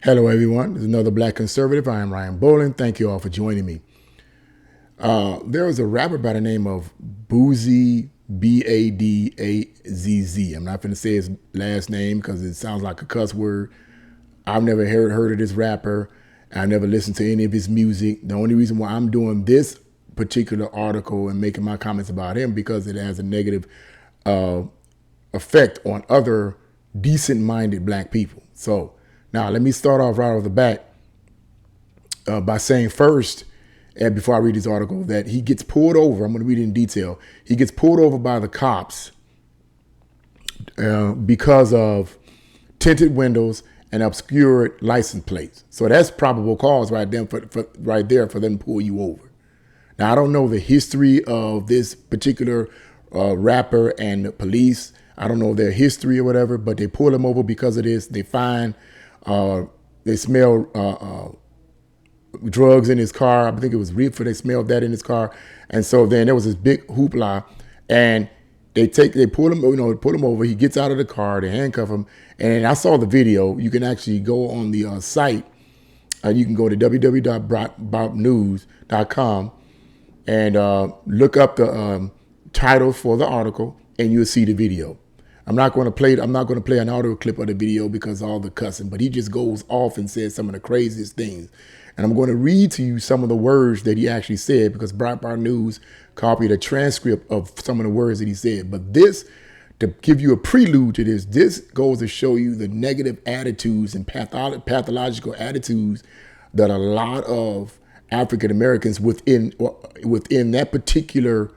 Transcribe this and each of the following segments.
Hello, everyone. This is another Black Conservative. I am Ryan Boland. Thank you all for joining me. There was a rapper by the name of Boosie Badazz. I'm not going to say his last name because it sounds like a cuss word. I've never heard of this rapper. I never listened to any of his music. The only reason why I'm doing this particular article and making my comments about him because it has a negative effect on other decent-minded black people. So now let me start off right off the bat by saying first, and before I read this article, that he gets pulled over. I'm going to read it in detail. He gets pulled over by the cops because of tinted windows and obscured license plates. So that's probable cause right there for them to pull you over. Now, I don't know the history of this particular rapper and the police. I don't know their history or whatever, but they pull him over because of this. They find, they smell drugs in his car. I think it was reefer. They smelled that in his car. And so then there was this big hoopla, and they pull him over. He gets out of the car. They handcuff him. And I saw the video. You can actually go on the site. You can go to www.bobnews.com and look up the title for the article, and you'll see the video. I'm not going to play an audio clip of the video because of all the cussing, but he just goes off and says some of the craziest things. And I'm going to read to you some of the words that he actually said because Breitbart News copied a transcript of some of the words that he said. But this, to give you a prelude to this goes to show you the negative attitudes and pathological attitudes that a lot of African Americans within that particular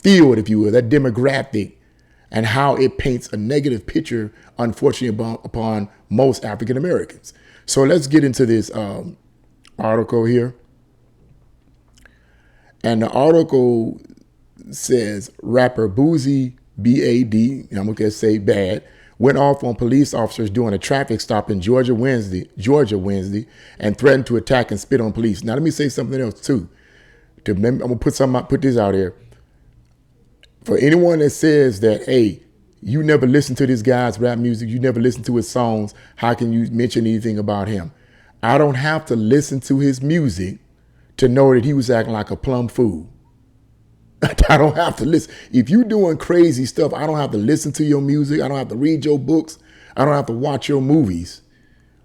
field, if you will, that demographic, and how it paints a negative picture, unfortunately, upon most African Americans. So let's get into this article here. And the article says rapper Boosie B.A.D., I'm going to say bad, went off on police officers during a traffic stop in Georgia Wednesday, and threatened to attack and spit on police. Now, let me say something else, too. I'm going to put this out here. For anyone that says that, hey, you never listen to this guy's rap music, you never listen to his songs, how can you mention anything about him? I don't have to listen to his music to know that he was acting like a plum fool. I don't have to listen. If you're doing crazy stuff, I don't have to listen to your music. I don't have to read your books. I don't have to watch your movies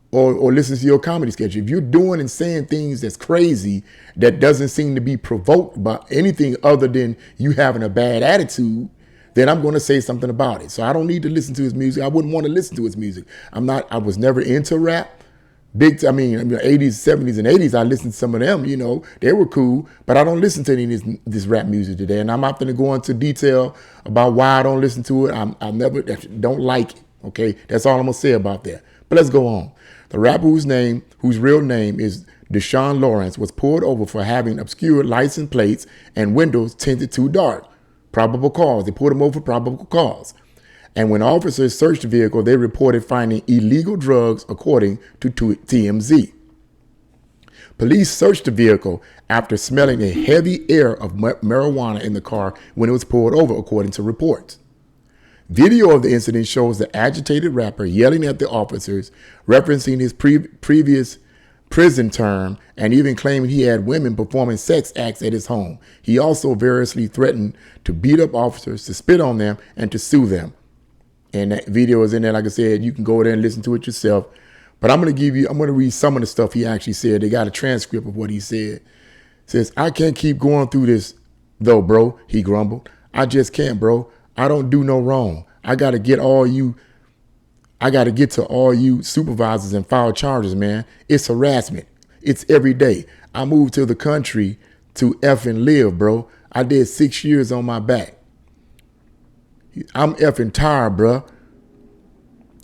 or listen to your comedy sketch. If you're doing and saying things that's crazy, that doesn't seem to be provoked by anything other than you having a bad attitude, then I'm going to say something about it. So I don't need to listen to his music. I wouldn't want to listen to his music. I was never into rap. Big, 80s, 70s, and 80s, I listened to some of them, they were cool, but I don't listen to any of this rap music today. And I'm not going to go into detail about why I don't listen to it. I never don't like it, okay? That's all I'm going to say about that. But let's go on. The rapper whose real name is Deshaun Lawrence was pulled over for having obscured license plates and windows tinted too dark. Probable cause. They pulled him over for probable cause. And when officers searched the vehicle, they reported finding illegal drugs, according to TMZ. Police searched the vehicle after smelling a heavy air of marijuana in the car when it was pulled over, according to reports. Video of the incident shows the agitated rapper yelling at the officers, referencing his previous prison term, and even claiming he had women performing sex acts at his home. He also variously threatened to beat up officers, to spit on them, and to sue them. And that video is in there. Like I said, you can go there and listen to it yourself. But I'm going to read some of the stuff he actually said. They got a transcript of what he said. It says, "I can't keep going through this, though, bro," he grumbled. "I just can't, bro. I don't do no wrong. I got to get to all you supervisors and file charges, man. It's harassment. It's every day. I moved to the country to effing live, bro. I did 6 years on my back. I'm effing tired, bruh,"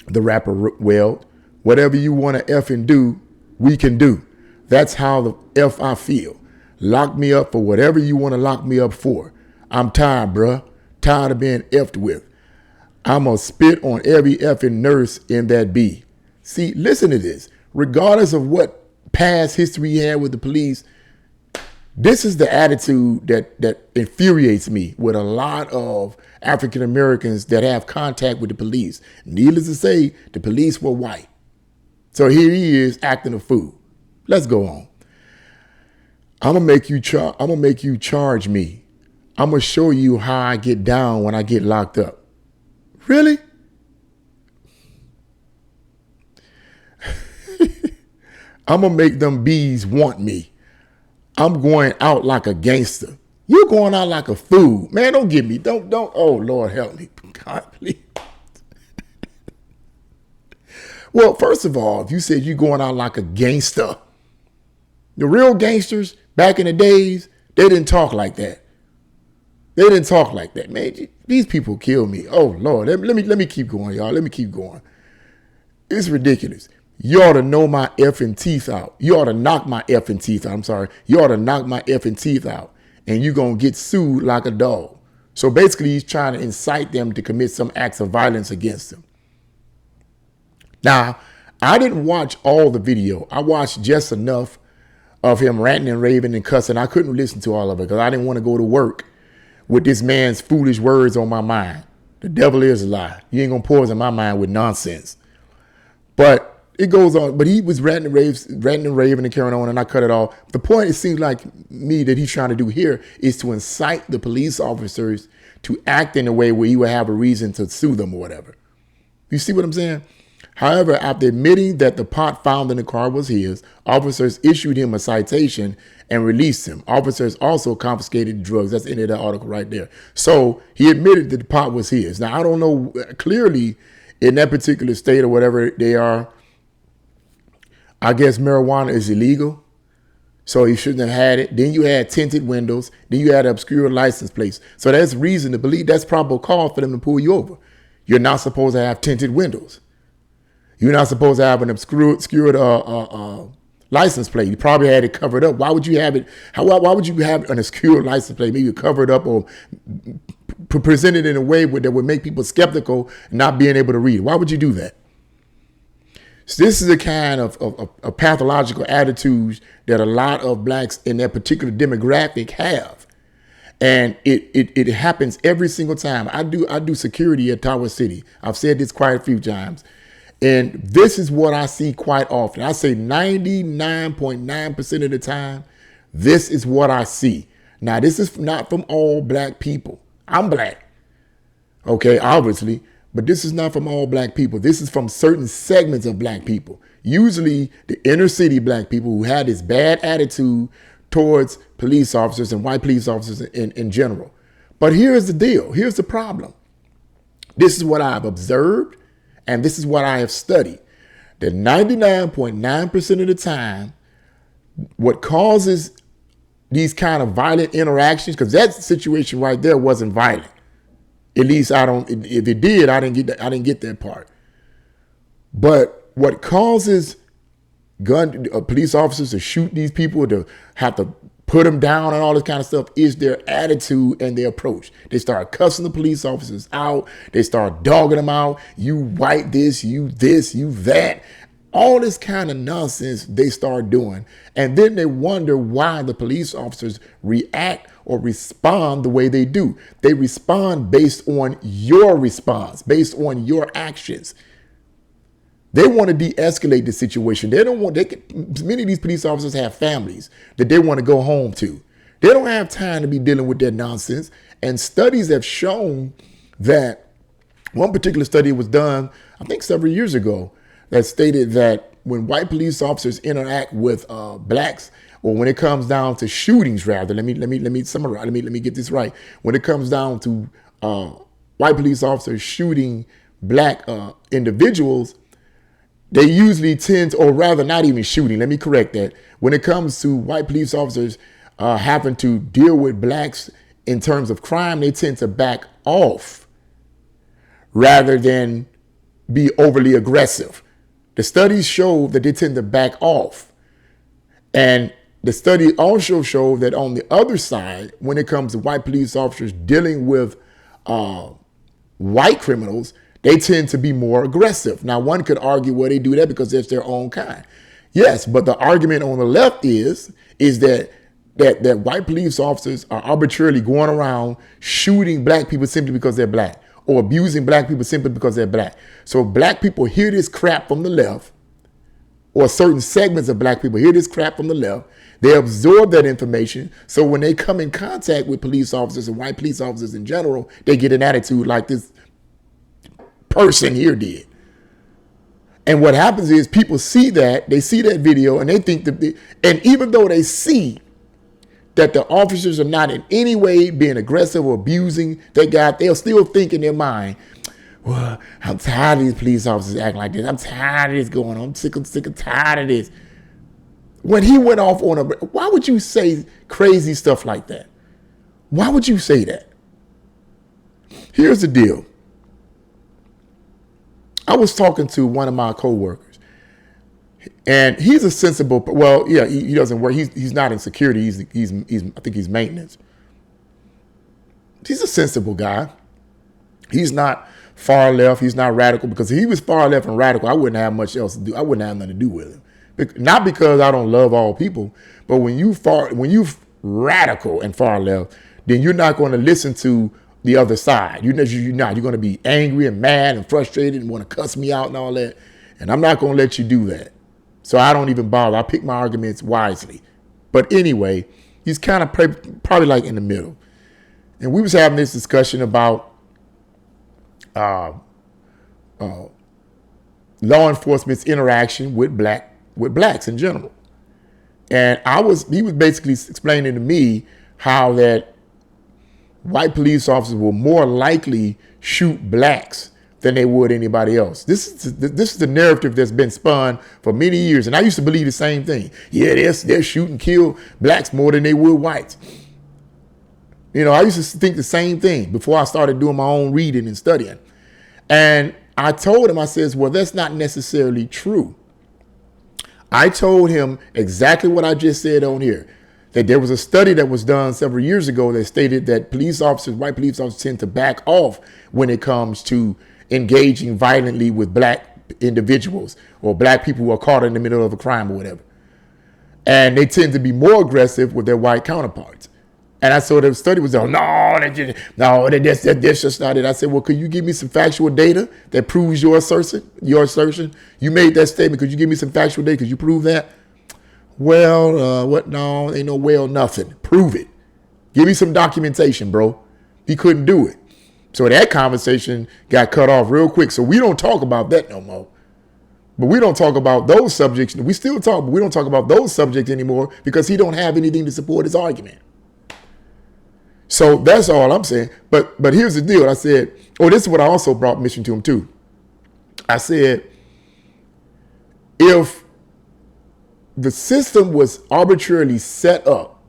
the rapper wailed. "Whatever you want to effing do, we can do. That's how the F I feel. Lock me up for whatever you want to lock me up for. I'm tired, bruh. Tired of being effed with. I'm going to spit on every effing nurse in that B." See, listen to this. Regardless of what past history he had with the police, this is the attitude that infuriates me with a lot of African Americans that have contact with the police. Needless to say, the police were white. So here he is acting a fool. Let's go on. I'm gonna make you charge me. I'm gonna show you how I get down when I get locked up. Really? I'm gonna make them bees want me. I'm going out like a gangster. You're going out like a fool. Man, don't get me. Don't. Oh, Lord, help me. God, please. Well, first of all, if you said you're going out like a gangster, the real gangsters back in the days, they didn't talk like that. They didn't talk like that, man. These people kill me. Oh, Lord. Let me keep going, y'all. Let me keep going. It's ridiculous. You ought to know my effing teeth out. You ought to knock my effing teeth out. I'm sorry. You ought to knock my effing teeth out. And you're going to get sued like a dog. So basically, he's trying to incite them to commit some acts of violence against them. Now, I didn't watch all the video. I watched just enough of him ranting and raving and cussing. I couldn't listen to all of it because I didn't want to go to work with this man's foolish words on my mind. The devil is a lie. You ain't going to poison my mind with nonsense. But it goes on. But he was ranting and raving and carrying on, and I cut it off. The point, it seems like me, that he's trying to do here is to incite the police officers to act in a way where he would have a reason to sue them or whatever. You see what I'm saying? However, after admitting that the pot found in the car was his, officers issued him a citation and released him. Officers also confiscated the drugs. That's the end of the article right there. So he admitted that the pot was his. Now, I don't know clearly in that particular state or whatever they are. I guess marijuana is illegal. So he shouldn't have had it. Then you had tinted windows. Then you had obscure license plates. So that's reason to believe that's probable cause for them to pull you over. You're not supposed to have tinted windows. You're not supposed to have an obscured license plate. You probably had it covered up. Why would you have it? Why would you have an obscure license plate? Maybe covered up or presented in a way that would make people skeptical and not being able to read it. Why would you do that? So this is the kind of pathological attitudes that a lot of blacks in that particular demographic have. And it happens every single time. I do security at Tower City. I've said this quite a few times. And this is what I see quite often. I say 99.9% of the time, this is what I see. Now, this is not from all black people. I'm black, okay, obviously, but this is not from all black people. This is from certain segments of black people, usually the inner city black people who had this bad attitude towards police officers and white police officers in general. But here's the deal. Here's the problem. This is what I've observed. And this is what I have studied, that 99.9% of the time, what causes these kind of violent interactions, because that situation right there wasn't violent. At least if it did, I didn't get that part. But what causes police officers to shoot these people, to have to put them down and all this kind of stuff, is their attitude and their approach. They start cussing the police officers out. They start dogging them out. You white this, you that. All this kind of nonsense they start doing. And then they wonder why the police officers react or respond the way they do. They respond based on your response, based on your actions. They want to de-escalate the situation. Many of these police officers have families that they want to go home to. They don't have time to be dealing with that nonsense. And studies have shown that one particular study was done, I think several years ago, that stated that when white police officers interact with blacks, or when it comes down to shootings, rather, let me summarize. Let me get this right. When it comes down to white police officers shooting black individuals, they usually tend, or rather not even shooting, let me correct that. When it comes to white police officers having to deal with blacks in terms of crime, they tend to back off rather than be overly aggressive. The studies show that they tend to back off. And the study also showed that on the other side, when it comes to white police officers dealing with white criminals, they tend to be more aggressive. Now, one could argue, well, they do that because it's their own kind. Yes, but the argument on the left is that white police officers are arbitrarily going around shooting black people simply because they're black, or abusing black people simply because they're black. So black people hear this crap from the left, or certain segments of black people hear this crap from the left. They absorb that information. So when they come in contact with police officers and white police officers in general, they get an attitude like this person here did. And what happens is people see that, they see that video, and they think that, and even though they see that the officers are not in any way being aggressive or abusing that guy, they'll still think in their mind, well, I'm tired of these police officers acting like this. I'm tired of this going on. I'm sick and tired of this. When he went off on why would you say crazy stuff like that? Why would you say that? Here's the deal. I was talking to one of my coworkers, and he's a sensible. Well, yeah, he doesn't work. He's not in security. He's I think he's maintenance. He's a sensible guy. He's not far left. He's not radical, because if he was far left and radical, I wouldn't have much else to do. I wouldn't have nothing to do with him. Not because I don't love all people, but when you radical and far left, then you're not going to listen to the other side. You're not. You're going to be angry and mad and frustrated and want to cuss me out and all that. And I'm not going to let you do that. So I don't even bother. I pick my arguments wisely. But anyway, he's kind of probably like in the middle. And we was having this discussion about law enforcement's interaction with blacks in general. And he was basically explaining to me how that white police officers will more likely shoot blacks than they would anybody else. This is the narrative that's been spun for many years. And I used to believe the same thing. Yeah, they're shoot and kill blacks more than they would whites. You know, I used to think the same thing before I started doing my own reading and studying. And I told him, I says, well, that's not necessarily true. I told him exactly what I just said on here, that there was a study that was done several years ago that stated that white police officers tend to back off when it comes to engaging violently with black individuals or black people who are caught in the middle of a crime or whatever. And they tend to be more aggressive with their white counterparts. And I saw the study was, that's just not it. I said, well, could you give me some factual data that proves your assertion? You made that statement. Could you give me some factual data? Could you prove that? Well, what? No, ain't no well, nothing. Prove it. Give me some documentation, bro. He couldn't do it. So that conversation got cut off real quick. So we don't talk about that no more. But we don't talk about those subjects. We still talk, but we don't talk about those subjects anymore because he don't have anything to support his argument. So that's all I'm saying. But here's the deal. I said, this is what I also brought mission to him too. I said, if the system was arbitrarily set up,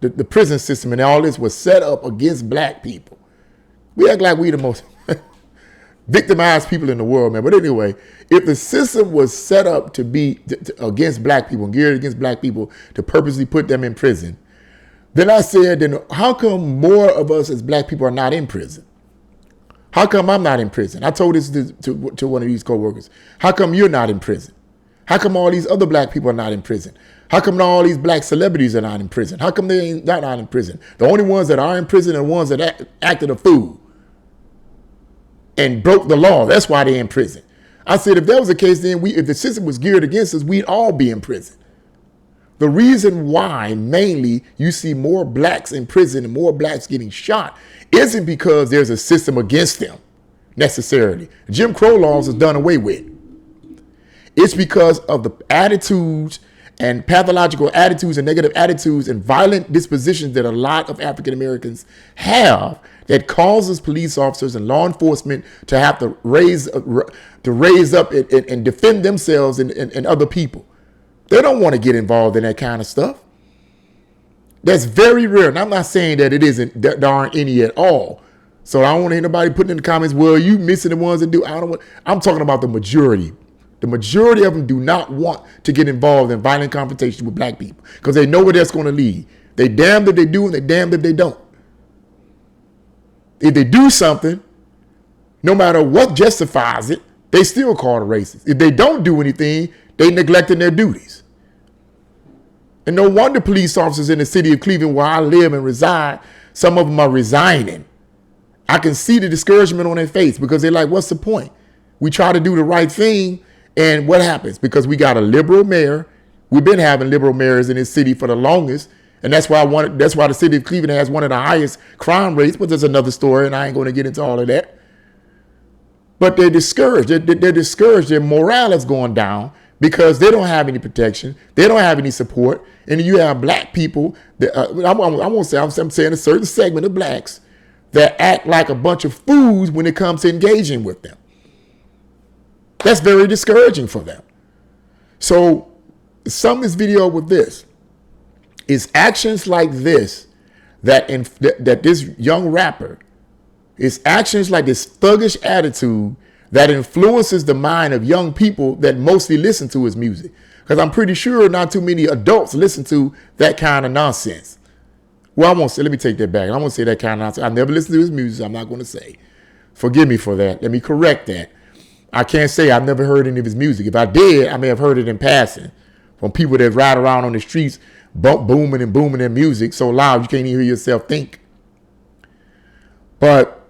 the prison system and all this was set up against black people, we act like we the most victimized people in the world, man. But anyway, if the system was set up to be against black people and geared against black people to purposely put them in prison, then I said, then how come more of us as black people are not in prison? How come I'm not in prison? I told this to one of these coworkers. How come you're not in prison? How come all these other black people are not in prison? How come all these black celebrities are not in prison? How come they ain't not in prison? The only ones that are in prison are the ones that acted a fool and broke the law. That's why they're in prison. I said, if that was the case, then if the system was geared against us, we'd all be in prison. The reason why mainly you see more blacks in prison and more blacks getting shot isn't because there's a system against them necessarily. Jim Crow laws is done away with. It's because of the attitudes and pathological attitudes and negative attitudes and violent dispositions that a lot of African Americans have that causes police officers and law enforcement to have to raise up and defend themselves and other people. They don't want to get involved in that kind of stuff. That's very rare. And I'm not saying that there aren't any at all. So I don't want anybody putting in the comments, well, you missing the ones that do. I'm talking about the majority. The majority of them do not want to get involved in violent confrontation with black people because they know where that's going to lead. They damned if they do and they damned if they don't. If they do something, no matter what justifies it, they still call it racist. If they don't do anything, they neglecting their duties. And no wonder police officers in the city of Cleveland, where I live and reside, some of them are resigning. I can see the discouragement on their face because they're like, what's the point? We try to do the right thing And what happens? Because we got a liberal mayor. We've been having liberal mayors in this city for the longest. And that's why that's why the city of Cleveland has one of the highest crime rates, but there's another story, and I ain't going to get into all of that. But they're discouraged. They're discouraged. Their morale is going down because they don't have any protection. They don't have any support. And you have black people that I'm saying a certain segment of blacks that act like a bunch of fools when it comes to engaging with them. That's very discouraging for them. So some of this video with this is actions like this that this young rapper, it's actions like this thuggish attitude that influences the mind of young people that mostly listen to his music. Because I'm pretty sure not too many adults listen to that kind of nonsense. Well, I won't say, let me take that back. I won't say that kind of nonsense. I never listened to his music. So I'm not going to say. Forgive me for that. Let me correct that. I can't say I've never heard any of his music. If I did, I may have heard it in passing from people that ride around on the streets booming and booming their music so loud you can't even hear yourself think. But,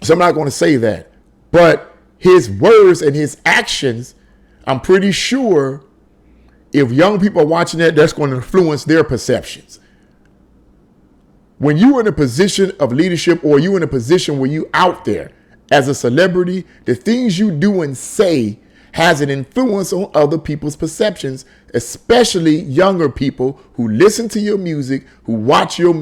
so I'm not going to say that. But his words and his actions, I'm pretty sure if young people are watching that, that's going to influence their perceptions. When you're in a position of leadership or you're in a position where you're out there as a celebrity, the things you do and say has an influence on other people's perceptions, especially younger people who listen to your music, who watch your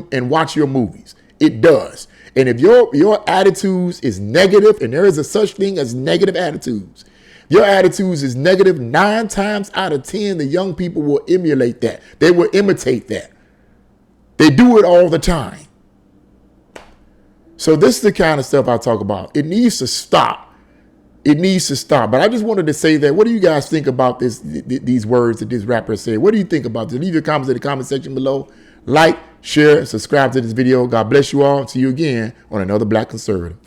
movies. It does. And if your attitudes is negative, and there is a such thing as negative attitudes, your attitudes is negative 9 times out of 10, the young people will emulate that. They will imitate that. They do it all the time. So this is the kind of stuff I talk about. It needs to stop. It needs to stop. But I just wanted to say that. What do you guys think about these words that this rapper said? What do you think about this? Leave your comments in the comment section below. Like, share, and subscribe to this video. God bless you all. See you again on another Black Conservative.